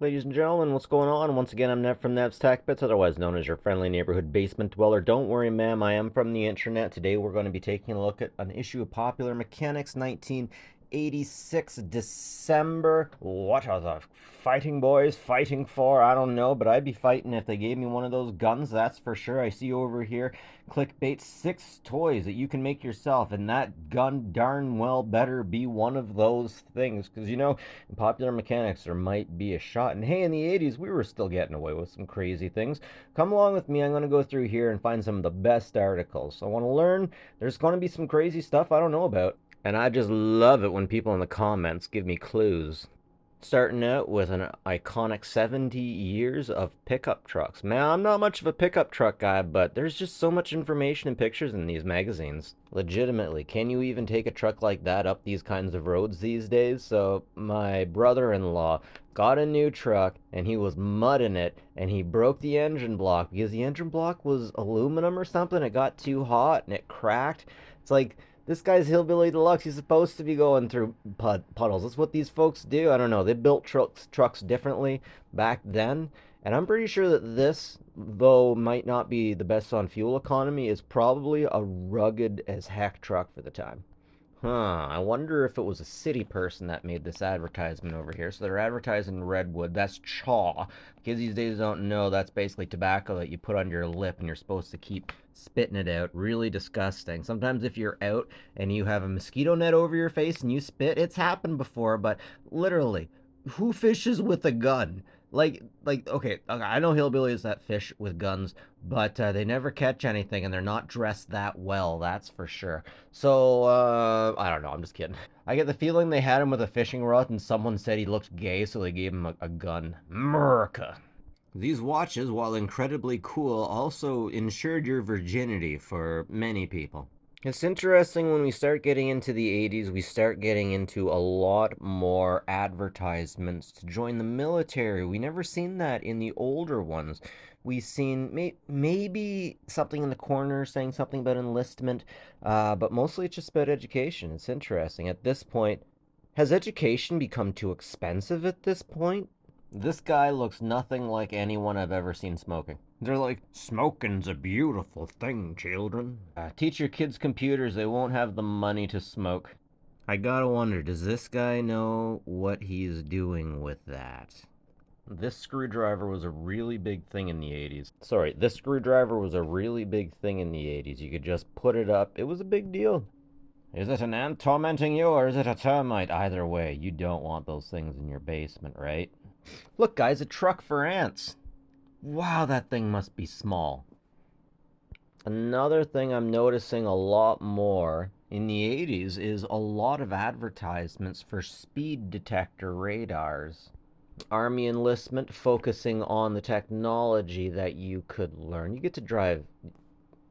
Ladies and gentlemen, what's going on? Once again, I'm Nev from Nev's Tech Bits, otherwise known as your friendly neighborhood basement dweller. Don't worry, ma'am, I am from the internet. Today we're going to be taking a look at an issue of Popular Mechanics 1986 December. What are the fighting boys fighting for? I don't know, but I'd be fighting if they gave me one of those guns, that's for sure. I see over here, clickbait, 6 toys that you can make yourself, and that gun darn well better be one of those things, because you know, in Popular Mechanics there might be a shot. And hey, in the 80s we were still getting away with some crazy things. Come along with me, I'm going to go through here and find some of the best articles. I want to learn. There's going to be some crazy stuff I don't know about, and I just love it when people in the comments give me clues. Starting out with an iconic 70 years of pickup trucks. Man, I'm not much of a pickup truck guy, but there's just so much information and pictures in these magazines. Legitimately, can you even take a truck like that up these kinds of roads these days? So my brother-in-law got a new truck and he was mudding it and he broke the engine block because the engine block was aluminum or something. It got too hot and it cracked. It's like, this guy's Hillbilly Deluxe. He's supposed to be going through puddles. That's what these folks do. I don't know. They built trucks differently back then. And I'm pretty sure that this, though might not be the best on fuel economy, is probably a rugged as heck truck for the time. I wonder if it was a city person that made this advertisement over here. So they're advertising redwood. That's chaw. Kids these days don't know that's basically tobacco that you put on your lip and you're supposed to keep spitting it out. Really disgusting. Sometimes if you're out and you have a mosquito net over your face and you spit, it's happened before, but literally, who fishes with a gun? Okay, I know hillbillies that fish with guns, but they never catch anything, and they're not dressed that well, that's for sure. So, I don't know, I'm just kidding. I get the feeling they had him with a fishing rod, and someone said he looked gay, so they gave him a gun. America. These watches, while incredibly cool, also ensured your virginity for many people. It's interesting when we start getting into the 80s, we start getting into a lot more advertisements to join the military. We never seen that in the older ones. We've seen maybe something in the corner saying something about enlistment, but mostly it's just about education. It's interesting. At this point, has education become too expensive at this point? This guy looks nothing like anyone I've ever seen smoking. They're like, smoking's a beautiful thing, children. Teach your kids computers, they won't have the money to smoke. I gotta wonder, does this guy know what he's doing with that? This screwdriver was a really big thing in the 80s. Sorry, this screwdriver was a really big thing in the 80s. You could just put it up. It was a big deal. Is it an ant tormenting you, or is it a termite? Either way, you don't want those things in your basement, right? Look, guys, a truck for ants. Wow, that thing must be small. Another thing I'm noticing a lot more in the 80s is a lot of advertisements for speed detector radars. Army enlistment focusing on the technology that you could learn. You get to drive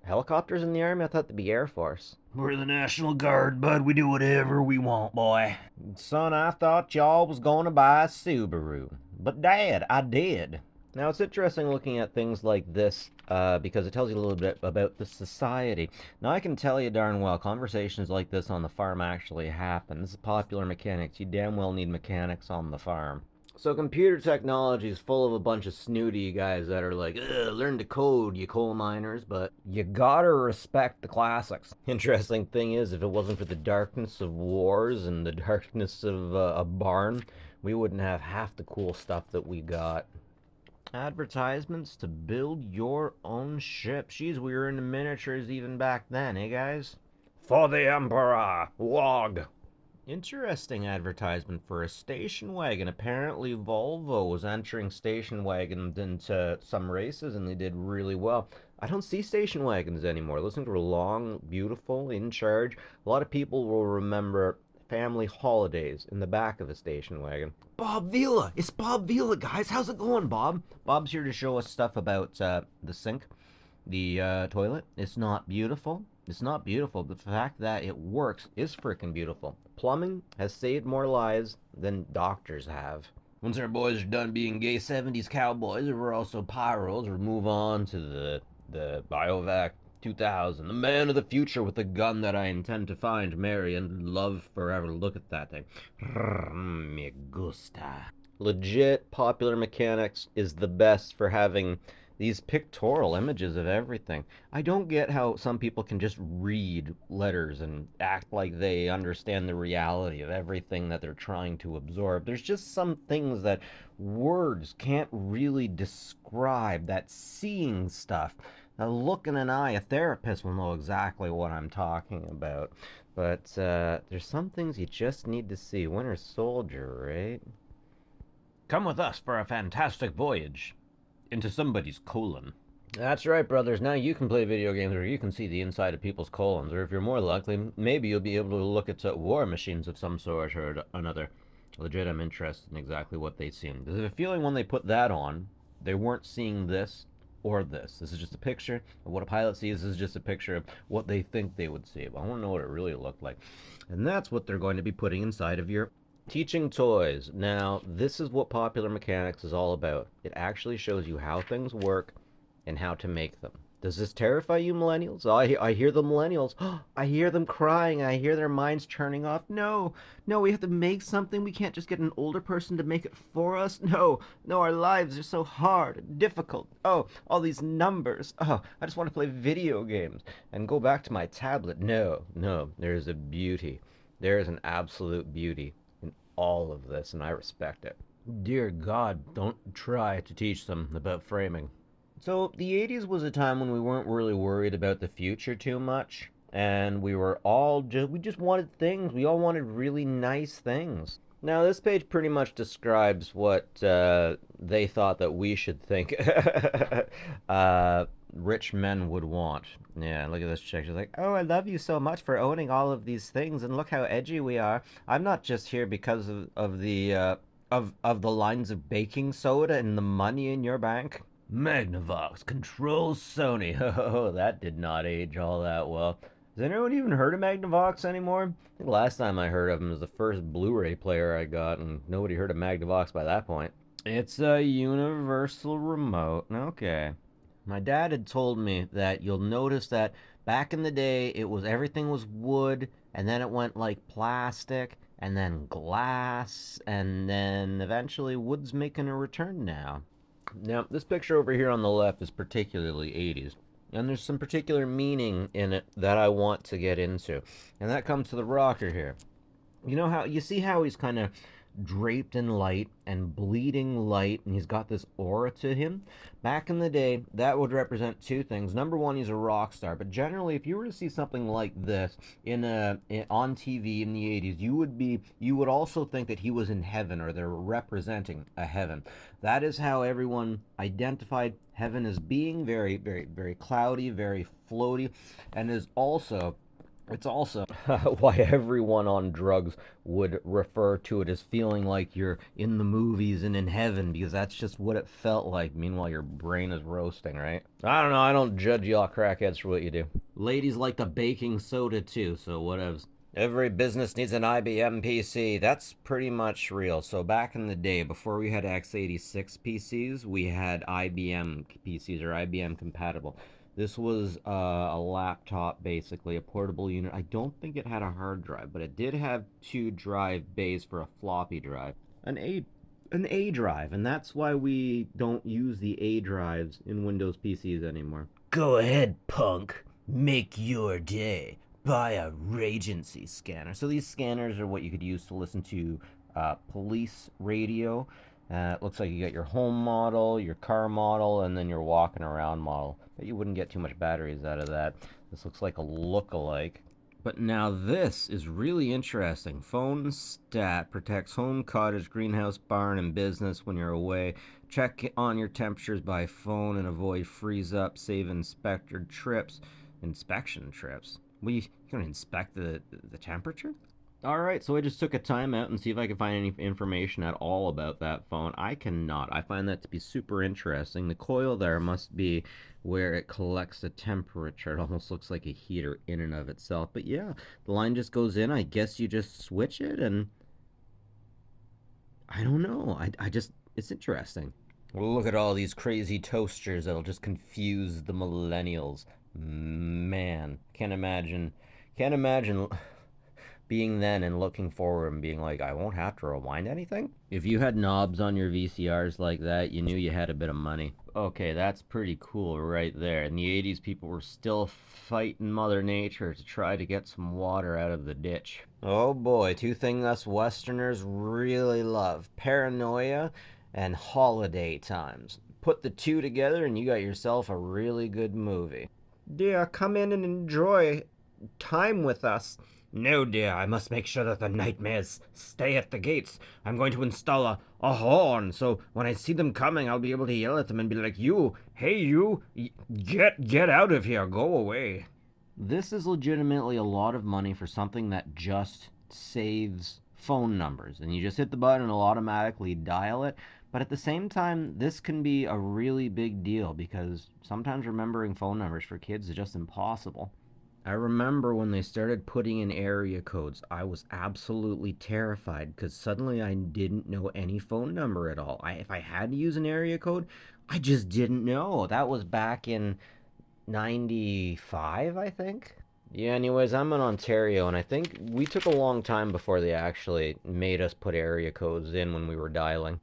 helicopters in the Army? I thought that'd be Air Force. We're the National Guard, bud. We do whatever we want, boy. Son, I thought y'all was gonna buy a Subaru. But Dad, I did. Now, it's interesting looking at things like this because it tells you a little bit about the society. Now, I can tell you darn well, conversations like this on the farm actually happen. This is Popular Mechanics. You damn well need mechanics on the farm. So computer technology is full of a bunch of snooty guys that are like, learn to code, you coal miners, but you gotta respect the classics. Interesting thing is, if it wasn't for the darkness of wars and the darkness of a barn, we wouldn't have half the cool stuff that we got. Advertisements to build your own ship. Jeez, we were into miniatures even back then, eh guys? For the Emperor, Wog. Interesting advertisement for a station wagon. Apparently Volvo was entering station wagons into some races and they did really well. I don't see station wagons anymore. Those things were long, beautiful, in charge. A lot of people will remember family holidays in the back of a station wagon. Bob Vila! It's Bob Vila, guys! How's it going, Bob? Bob's here to show us stuff about the sink, the toilet. It's not beautiful. It's not beautiful. The fact that it works is freaking beautiful. Plumbing has saved more lives than doctors have. Once our boys are done being gay 70s cowboys, we're also pyros, we'll move on to the Bivouac 2000. The man of the future with a gun that I intend to find, marry, and love forever. Look at that thing. Me gusta. Legit, Popular Mechanics is the best for having these pictorial images of everything. I don't get how some people can just read letters and act like they understand the reality of everything that they're trying to absorb. There's just some things that words can't really describe, that seeing stuff. A look in an eye, a therapist will know exactly what I'm talking about. But there's some things you just need to see. Winter Soldier, right? Come with us for a fantastic voyage into somebody's colon. That's right, brothers. Now you can play video games where you can see the inside of people's colons, or if you're more likely, maybe you'll be able to look at war machines of some sort or another. Legit, I'm interested in exactly what they see. There's a feeling when they put that on, they weren't seeing this or this. This is just a picture of what a pilot sees. This is just a picture of what they think they would see. But I want to know what it really looked like. And that's what they're going to be putting inside of your teaching toys. Now, this is what Popular Mechanics is all about. It actually shows you how things work and how to make them. Does this terrify you, millennials? I hear the millennials. I hear them crying. I hear their minds turning off. No, no, we have to make something. We can't just get an older person to make it for us. No, no, our lives are so hard and difficult. Oh, all these numbers. Oh, I just want to play video games and go back to my tablet. No, no, there is a beauty. There is an absolute beauty in all of this, and I respect it. Dear God, don't try to teach them about framing. So the 80s was a time when we weren't really worried about the future too much, and we just wanted things. We all wanted really nice things. Now this page pretty much describes what they thought that we should think rich men would want. Yeah, look at this chick. She's like, "Oh, I love you so much for owning all of these things, and look how edgy we are. I'm not just here because of the of the lines of baking soda and the money in your bank." Magnavox controls Sony. Oh, that did not age all that well. Has anyone even heard of Magnavox anymore? I think last time I heard of them was the first Blu-ray player I got, and nobody heard of Magnavox by that point. It's a universal remote. Okay. My dad had told me that you'll notice that back in the day, everything was wood, and then it went like plastic, and then glass, and then eventually wood's making a return now. Now, this picture over here on the left is particularly 80s, and there's some particular meaning in it that I want to get into, and that comes to the rocker here. You see how he's kind of draped in light and bleeding light, and he's got this aura to him. Back in the day, that would represent two things. Number one, he's a rock star, but generally, if you were to see something like this on TV in the 80s, you would also think that he was in heaven, or they're representing a heaven. That is how everyone identified heaven as being very, very, very cloudy, very floaty, and it's also why everyone on drugs would refer to it as feeling like you're in the movies and in heaven, because that's just what it felt like. Meanwhile, your brain is roasting, right? I don't know. I don't judge y'all crackheads for what you do. Ladies like the baking soda too, so whatevs. Every business needs an IBM PC. That's pretty much real. So back in the day, before we had x86 PCs, we had IBM PCs, or IBM compatible. This was a laptop, basically, a portable unit. I don't think it had a hard drive, but it did have two drive bays for a floppy drive. An A drive, and that's why we don't use the A drives in Windows PCs anymore. Go ahead, punk. Make your day. Buy a Regency scanner. So these scanners are what you could use to listen to police radio. It looks like you got your home model, your car model, and then your walking around model. But you wouldn't get too much batteries out of that. This looks like a look-alike. But now this is really interesting. Phone stat protects home, cottage, greenhouse, barn, and business when you're away. Check on your temperatures by phone and avoid freeze up. Save inspection trips. You can inspect the temperature? Alright, so I just took a time out and see if I could find any information at all about that phone. I cannot. I find that to be super interesting. The coil there must be where it collects the temperature. It almost looks like a heater in and of itself. But yeah, the line just goes in. I guess you just switch it, and I don't know. It's interesting. Well, look at all these crazy toasters that'll just confuse the millennials. Man, can't imagine being then and looking forward and being like, I won't have to rewind anything? If you had knobs on your VCRs like that, you knew you had a bit of money. Okay, that's pretty cool right there. In the 80s, people were still fighting Mother Nature to try to get some water out of the ditch. Oh boy, two things us Westerners really love: paranoia and holiday times. Put the two together and you got yourself a really good movie. Dear, come in and enjoy time with us. No, dear, I must make sure that the nightmares stay at the gates. I'm going to install a horn, so when I see them coming, I'll be able to yell at them and be like, you, hey, you, get out of here, go away. This is legitimately a lot of money for something that just saves phone numbers. And you just hit the button and it'll automatically dial it. But at the same time, this can be a really big deal because sometimes remembering phone numbers for kids is just impossible. I remember when they started putting in area codes, I was absolutely terrified because suddenly I didn't know any phone number at all. If I had to use an area code, I just didn't know. That was back in 95, I think. Yeah, anyways, I'm in Ontario, and I think we took a long time before they actually made us put area codes in when we were dialing.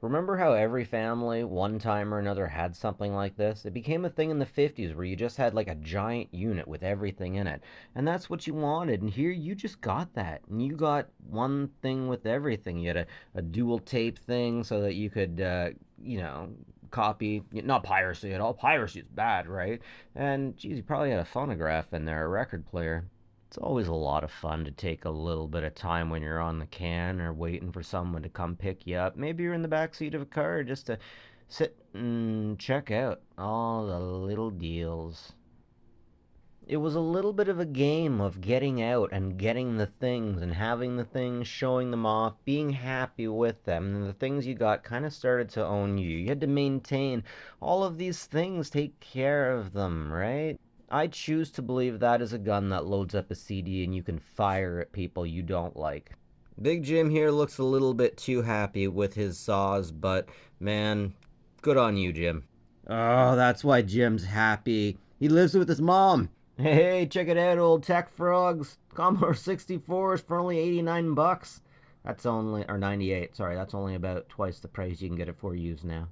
Remember how every family, one time or another, had something like this? It became a thing in the 50s where you just had like a giant unit with everything in it. And that's what you wanted. And here you just got that. And you got one thing with everything. You had a dual tape thing so that you could, copy. Not piracy at all. Piracy is bad, right? And, geez, you probably had a phonograph in there, a record player. It's always a lot of fun to take a little bit of time when you're on the can or waiting for someone to come pick you up. Maybe you're in the back seat of a car just to sit and check out all the little deals. It was a little bit of a game of getting out and getting the things and having the things, showing them off, being happy with them. And the things you got kind of started to own you. You had to maintain all of these things, take care of them, right? I choose to believe that is a gun that loads up a CD and you can fire at people you don't like. Big Jim here looks a little bit too happy with his saws, but man, good on you, Jim. Oh, that's why Jim's happy. He lives with his mom. Hey, check it out, old tech frogs. Commodore 64s for only 89 bucks. That's only, or 98, sorry, that's only about twice the price you can get it for used now.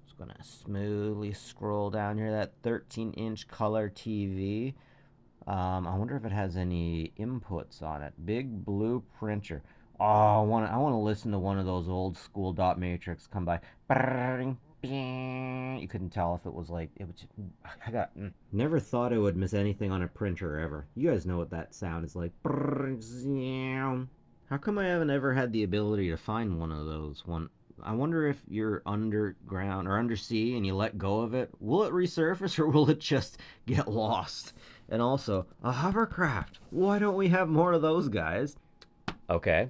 Just gonna smoothly scroll down here, that 13-inch color TV. I wonder if it has any inputs on it. Big blue printer. Oh, I want to listen to one of those old school dot matrix come by. You couldn't tell if it was like it was. I got never thought I would miss anything on a printer ever. You guys know what that sound is like. How come I haven't ever had the ability to find one of those? I wonder if you're underground or undersea and you let go of it, will it resurface or will it just get lost? And also, a hovercraft. Why don't we have more of those, guys? Okay.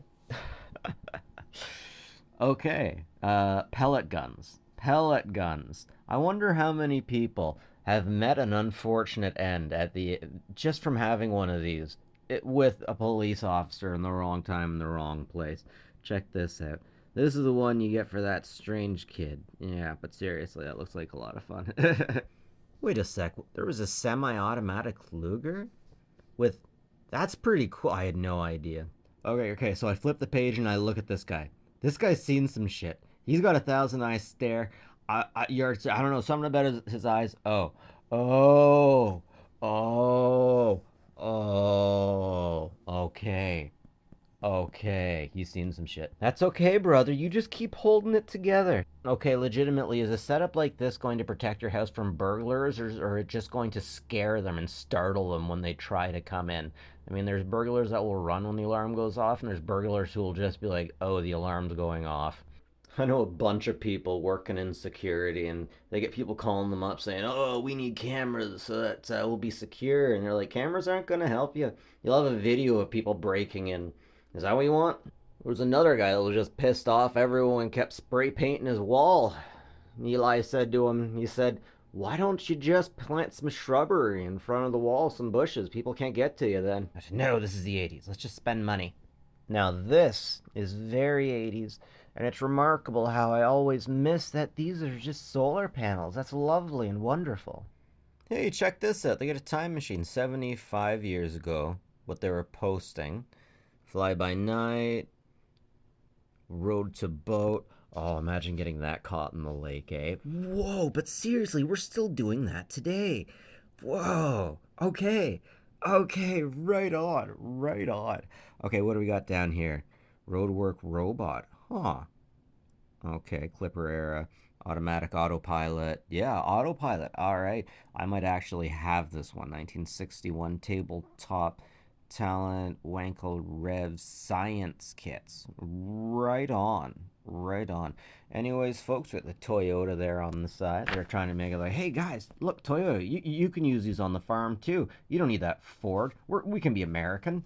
Okay. Pellet guns. Pellet guns. I wonder how many people have met an unfortunate end at the just from having one of these with a police officer in the wrong time in the wrong place. Check this out. This is the one you get for that strange kid. Yeah, but seriously, that looks like a lot of fun. Wait a sec. There was a semi-automatic Luger with. That's pretty cool. I had no idea. Okay. So I flip the page and I look at this guy. This guy's seen some shit. He's got a thousand eye stare. I don't know, something about his eyes. Oh, oh, oh. Okay. Okay, he's seen some shit. That's okay, brother. You just keep holding it together. Okay, legitimately, is a setup like this going to protect your house from burglars, or it just going to scare them and startle them when they try to come in? I mean, there's burglars that will run when the alarm goes off, and there's burglars who will just be like, oh, the alarm's going off. I know a bunch of people working in security, and they get people calling them up saying, "Oh, we need cameras so that we'll be secure." And they're like, "Cameras aren't going to help you. You'll have a video of people breaking in. Is that what you want?" There was another guy that was just pissed off everyone and kept spray painting his wall. Eli said to him, he said, "Why don't you just plant some shrubbery in front of the wall, some bushes? People can't get to you then." I said, "No, this is the 80s. Let's just spend money." Now this is very 80s, and it's remarkable how I always miss that these are just solar panels. That's lovely and wonderful. Hey, check this out. They got a time machine 75 years ago, what they were posting. Fly by night, road to boat. Oh, imagine getting that caught in the lake, eh? Whoa, but seriously, we're still doing that today. Whoa. Okay. Okay, right on. Right on. Okay, what do we got down here? Roadwork robot. Huh. Okay, Clipper era. Automatic autopilot. Yeah, autopilot. All right. I might actually have this one. 1961 tabletop talent Wankel Rev science kits. Right on. Right on. Anyways, folks, with the Toyota there on the side, they're trying to make it like, hey guys, look, Toyota, you can use these on the farm too. You don't need that Ford. We can be American.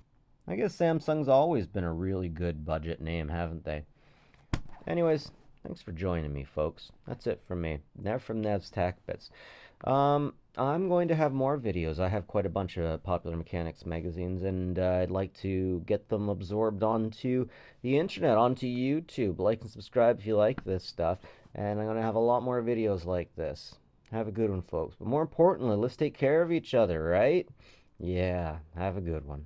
I guess Samsung's always been a really good budget name, haven't they? Anyways, thanks for joining me, folks. That's it from me. Nev from Nev's Tech Bits. I'm going to have more videos. I have quite a bunch of Popular Mechanics magazines, and I'd like to get them absorbed onto the internet, onto YouTube. Like and subscribe if you like this stuff, and I'm going to have a lot more videos like this. Have a good one, folks. But more importantly, let's take care of each other, right? Yeah, have a good one.